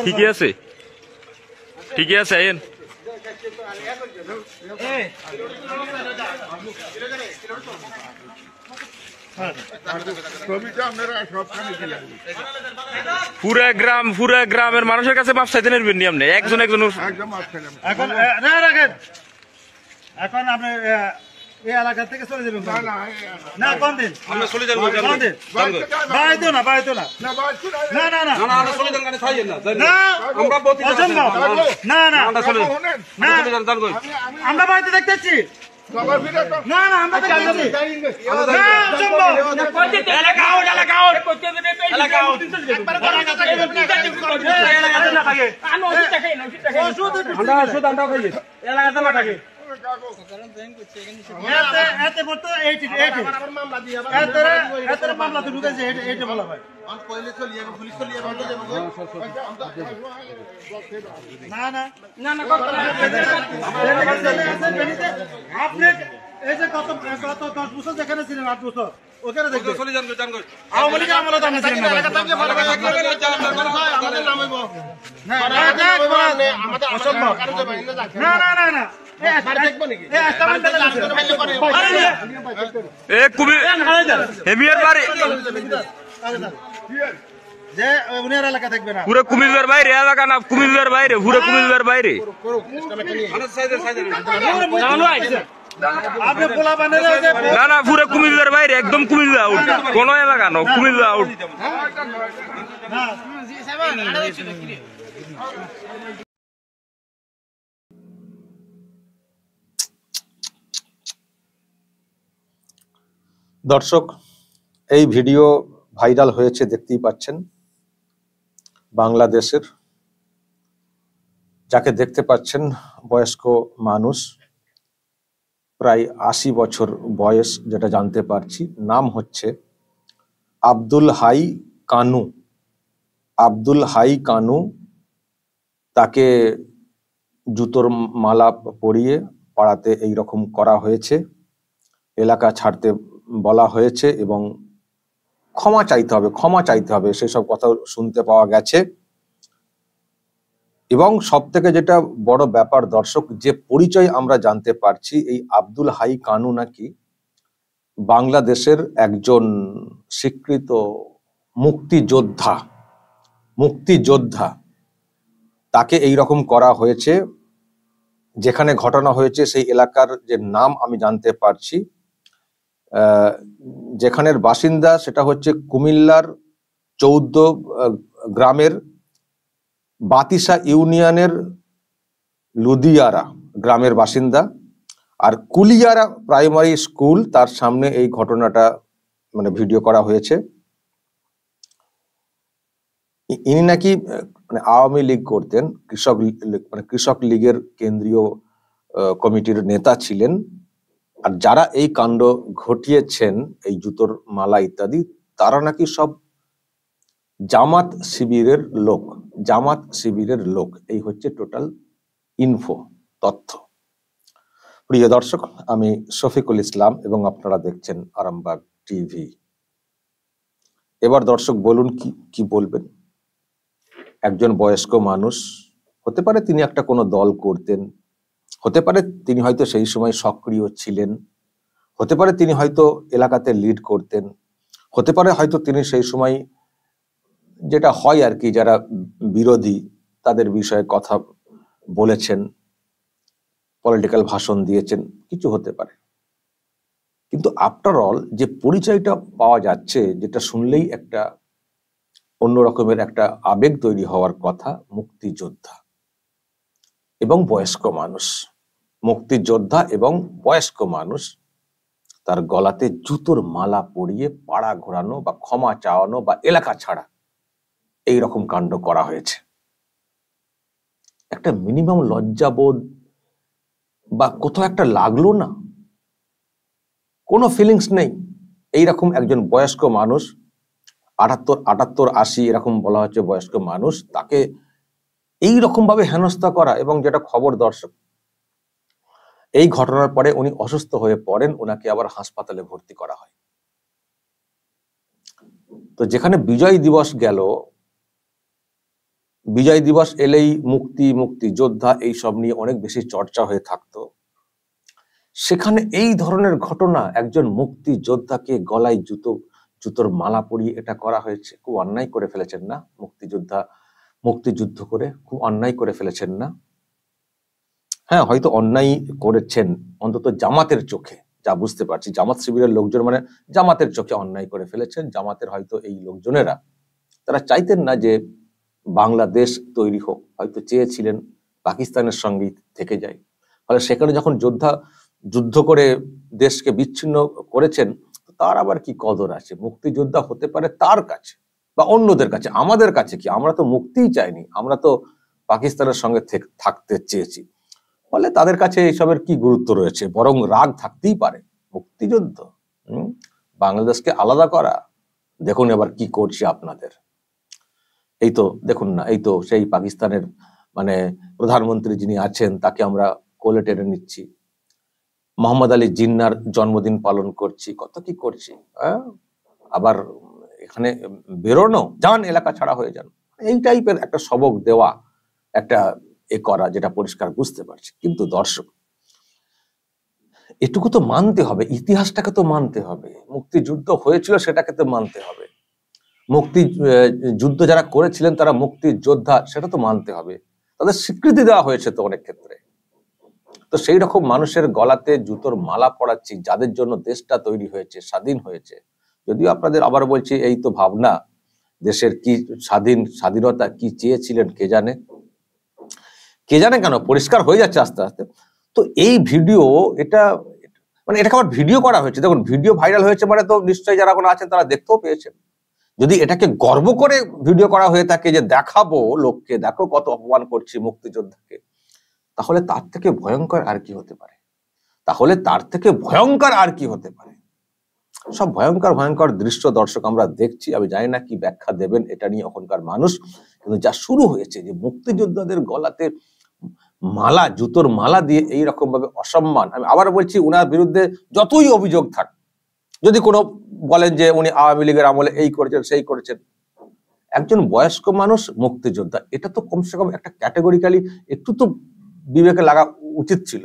ঠিকই আছে, ঠিকই আছে। আইন পুরা গ্রামের মানুষের কাছে মাপ চাইতে নেবেন নি আপনি, একজন একজন। এখন আপনি এই এলাকা থেকে চলে যাবেন না? কোন দিন আমরা চলে যাবো? বাইতো না, বাইতো না, না না না, আমরা চলে যান, খাইয়েন না, না আমরা বলতে না না, আমরা চলে যান, না আমরা বাইতে দেখতেছি, না না আমরা দেখতেছি, না অসম্ভব। এলাকা আউট, এলাকা আউট, এলাকা আউট, আমরা শুধু আমরা খাইয়ে এলাকাতে না থাকে। মামলা তো ঢুকেছে, এটা বলা হয় না না না না। আপনি এই যে গত 10 বছর যেখানে ছিলেন, 8 বছর ওখানে দেখবেন আওয়ামী লীগের আমলে তো আপনি ছিলেন না, না না না। কুমিল্লার বাইরে এলাকা না, কুমিল্লার বাইরে, পুরো কুমিল্লার বাইরে। না না, পুরো কুমিল্লার বাইরে, একদম কুমিল্লা আউট, কোন এলাকা না, কুমিল্লা আউট। দর্শক, এই ভিডিও ভাইরাল হয়েছে, দেখতেই পাচ্ছেন। বাংলাদেশের, যাকে দেখতে পাচ্ছেন বয়স্ক মানুষ, প্রায় 80 বছর বয়স, যেটা জানতে পারছি। নাম হচ্ছে আব্দুল হাই কানু। আব্দুল হাই কানু, তাকে জুতোর মালা পরিয়ে পাড়াতে এইরকম করা হয়েছে, এলাকা ছাড়তে বলা হয়েছে এবং ক্ষমা চাইতে হবে, ক্ষমা চাইতে হবে, সেসব কথা শুনতে পাওয়া গেছে। এবং সব থেকে যেটা বড় ব্যাপার দর্শক, যে পরিচয় আমরা জানতে পারছি, এই আব্দুল হাই কানু নাকি বাংলাদেশের একজন স্বীকৃত মুক্তিযোদ্ধা। মুক্তিযোদ্ধা, তাকে এইরকম করা হয়েছে। যেখানে ঘটনা হয়েছে সেই এলাকার যে নাম আমি জানতে পারছি, যেখানের বাসিন্দা সেটা হচ্ছে কুমিল্লার 14 গ্রামের বাতিসা ইউনিয়নের লুদিয়ারা গ্রামের বাসিন্দা। আর কুলিয়ারা প্রাইমারি স্কুল, তার সামনে এই ঘটনাটা মানে ভিডিও করা হয়েছে। ইনি নাকি মানে আওয়ামী লীগ করতেন, কৃষক লীগের কেন্দ্রীয় কমিটির নেতা ছিলেন। আর যারা এই কাণ্ড ঘটিয়েছেন, এই জুতোর মালা ইত্যাদি, তারা নাকি সব জামাত শিবিরের লোক। জামাত শিবিরের লোক, এই হচ্ছে টোটাল ইনফো, তথ্য। প্রিয় দর্শক, আমি শফিকুল ইসলাম এবং আপনারা দেখছেন আরামবাগ টিভি। এবার দর্শক বলুন, কি বলবেন। একজন বয়স্ক মানুষ, হতে পারে তিনি একটা কোনো দল করতেন, হতে পারে তিনি হয়তো সেই সময় সক্রিয় ছিলেন, হতে পারে তিনি হয়তো এলাকাতে লিড করতেন, হতে পারে হয়তো তিনি সেই সময়, যেটা হয় আর কি, যারা বিরোধী তাদের বিষয়ে কথা বলেছেন, পলিটিক্যাল ভাষণ দিয়েছেন, কিছু হতে পারে। কিন্তু আফটার অল যে পরিচয়টা পাওয়া যাচ্ছে, যেটা শুনলেই একটা অন্য রকমের একটা আবেগ তৈরি হওয়ার কথা, মুক্তিযোদ্ধা এবং বয়স্ক মানুষ। মুক্তিযোদ্ধা এবং বয়স্ক মানুষ, তার গলাতে জুতোর মালা পরিয়ে পাড়া ঘোরানো বা ক্ষমা চাওয়ানো বা এলাকা ছাড়া, এই রকম কাণ্ড করা হয়েছে। একটা মিনিমাম লজ্জাবোধ বা কোথাও একটা লাগলো না? কোনো ফিলিংস নেই। এইরকম একজন বয়স্ক মানুষ, 78, 80 এরকম বলা হচ্ছে বয়স্ক মানুষ, তাকে এইরকম ভাবে হেনস্থা করা। এবং যেটা খবর দর্শক, এই ঘটনার পরে উনি অসুস্থ হয়ে পড়েন, ওনাকে আবার হাসপাতালে ভর্তি করা হয়। তো যেখানে বিজয় দিবস গেল, বিজয় দিবস এলেই মুক্তি, মুক্তিযোদ্ধা এইসব নিয়ে অনেক বেশি চর্চা হয়ে থাকতো। সেখানে এই ধরনের ঘটনা, একজন মুক্তিযোদ্ধাকে গলায় জুতোর মালা পরিয়ে এটা করা হয়েছে। খুব অন্যায় করে ফেলেছেন না মুক্তিযুদ্ধ করে? খুব অন্যায় করে ফেলেছেন না? হ্যাঁ, হয়তো অন্যায় করেছেন অন্তত জামাতের চোখে, যা বুঝতে পারছি। জামাত শিবিরের লোকজন মানে জামাতের চোখে অন্যায় করে ফেলেছেন। জামাতের হয়তো এই লোকজনেরা তারা চাইতেন না যে বাংলাদেশ তৈরি হোক, হয়তো চেয়েছিলেন পাকিস্তানের সঙ্গে থেকে যায়। ফলে সেখানে যখন যুদ্ধ করে দেশকে বিচ্ছিন্ন করেছেন, তার আবার কি কদর আছে? মুক্তিযোদ্ধা হতে পারে তার কাছে বা অন্যদের কাছে, আমাদের কাছে কি? আমরা তো মুক্তিই চাইনি, আমরা তো পাকিস্তানের সঙ্গে থাকতে চেয়েছি। ফলে তাদের কাছে এইসবের কি গুরুত্ব রয়েছে? বরং রাগ থাকতেই পারে। মুক্তিযুদ্ধ, বাংলাদেশকে আলাদা করা, দেখুন এবার কি করছি আপনাদের। এই তো দেখুন না, এই তো সেই পাকিস্তানের মানে প্রধানমন্ত্রী যিনি আছেন তাকে আমরা কোলে টেনে নিচ্ছি, মোহাম্মদ আলী জিন্নার জন্মদিন পালন করছি, কত কি করছি। আবার এখানে বেরোনো, যান এলাকা ছাড়া হয়ে যান, এই টাইপের একটা সবক দেওয়া, একটা করা, যেটা পরিষ্কার বুঝতে পারছি। কিন্তু দর্শক, এটুকু তো মানতে হবে, ইতিহাসটাকে তো মানতে হবে, মুক্তিযুদ্ধ হয়েছিল সেটাকে তো মানতে হবে, মুক্তিযুদ্ধ যারা করেছিলেন তারা মুক্তিযোদ্ধা সেটা তো মানতে হবে, তাদের স্বীকৃতি দেওয়া হয়েছে তো অনেক ক্ষেত্রে। তো সেই রকম মানুষের গলাতে জুতোর মালা পরাচ্ছি যাদের জন্য দেশটা তৈরি হয়েছে, স্বাধীন হয়েছে। যদিও আপনাদের আবার বলছি, এই তো ভাবনা, দেশের কি স্বাধীনতা কি চেয়েছিলেন কে জানে কেন, পরিষ্কার হয়ে যাচ্ছে আস্তে আস্তে। তো এই ভিডিও, এটাকে আবার ভিডিও করা হয়েছে। দেখুন, ভিডিও ভাইরাল হয়েছে মানে তো নিশ্চয়ই যারা কোনো আছেন তারা দেখতেও পেয়েছেন। যদি এটাকে গর্ব করে ভিডিও করা হয়ে থাকে যে দেখাবো লোককে, দেখো কত অপমান করছি মুক্তিযোদ্ধাকে, তাহলে তার থেকে ভয়ঙ্কর আর কি হতে পারে? সব ভয়ঙ্কর দৃশ্য দর্শক আমরা দেখছি। আমি জানি না কি ব্যাখ্যা দেবেন এটা নিয়ে ওখানকার মানুষ, কিন্তু যা শুরু হয়েছে যে মুক্তিযোদ্ধাদের গলাতে মালা, জুতোর মালা দিয়ে এইরকম ভাবে অসম্মান। আমি আবার বলছি, উনার বিরুদ্ধে যতই অভিযোগ থাক, যদি কোনো বলেন যে উনি আওয়ামী লীগের আমলে এই করেছেন সেই করেছেন, একজন বয়স্ক মানুষ মুক্তিযোদ্ধা, এটা তো কমসে কম একটা ক্যাটেগরিক্যালি একটু তো বিবেকে লাগা উচিত ছিল।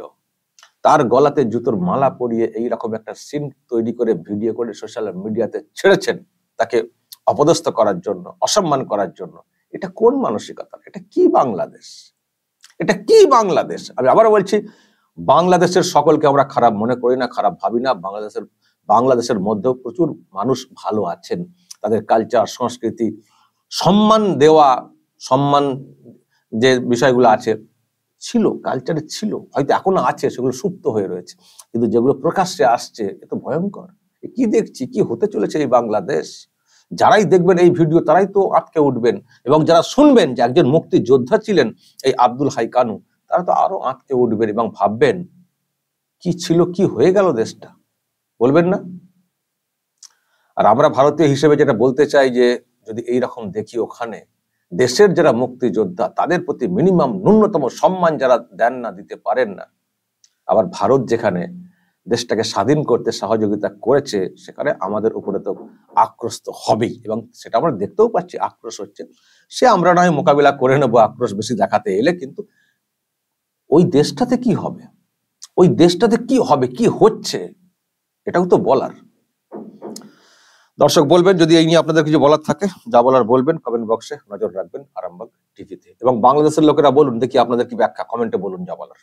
তার গলাতে জুতোর মালা পরিয়ে এইরকম একটা সিন তৈরি করে ভিডিও করে সোশ্যাল মিডিয়াতে ছেড়েছেন তাকে অপদস্থ করার জন্য, অসম্মান করার জন্য। এটা কোন মানসিকতা? এটা কি বাংলাদেশ? আমি আবার বলছি, বাংলাদেশের সকলকে আমরা খারাপ মনে করি না, খারাপ ভাবি না। বাংলাদেশের মধ্যেও প্রচুর মানুষ ভালো আছেন, তাদের কালচার, সংস্কৃতি, সম্মান দেওয়া, সম্মান যে বিষয়গুলো আছে, ছিল, কালচারে ছিল, হয়তো এখনো আছে, সেগুলো সুপ্ত হয়ে রয়েছে। কিন্তু যেগুলো প্রকাশ্যে আসছে, এত ভয়ঙ্কর। কি দেখছি, কি হতে চলেছে এই বাংলাদেশ? যারাই দেখবেন এই ভিডিও তারাই তো আটকে উঠবেন, এবং যারা শুনবেন যে একজন মুক্তিযোদ্ধা ছিলেন এই আব্দুল হাই কানু, তারা তো আরো আটকে উঠবেন এবং ভাববেন কি ছিল, কি হয়ে গেল দেশটা, বলবেন না? আর আমরা ভারতীয় হিসেবে যেটা বলতে চাই, যে যদি এইরকম দেখি ওখানে দেশের যারা মুক্তিযোদ্ধা, তাদের প্রতি মিনিমাম ন্যূনতম সম্মান যারা দেন না, দিতে পারেন না, আবার ভারত যেখানে দেশটাকে স্বাধীন করতে সহযোগিতা করেছে, সেখানে আমাদের উপরে তো আক্রোশ তো হবেই, এবং সেটা আমরা দেখতেও পাচ্ছি, আক্রোশ হচ্ছে। সে আমরা নয় মোকাবিলা করে নেবো আক্রোশ বেশি দেখাতে এলে, কিন্তু ওই দেশটাতে কি হবে, কি হচ্ছে, এটাও তো বলার। দর্শক বলবেন যদি এই নিয়ে আপনাদের কিছু বলার থাকে, যা বলার বলবেন কমেন্ট বক্সে, নজর রাখবেন আরামবাগ টিভিতে, এবং বাংলাদেশের লোকেরা বলুন দেখি আপনাদের কি ব্যাখ্যা, কমেন্টে বলুন যা বলার।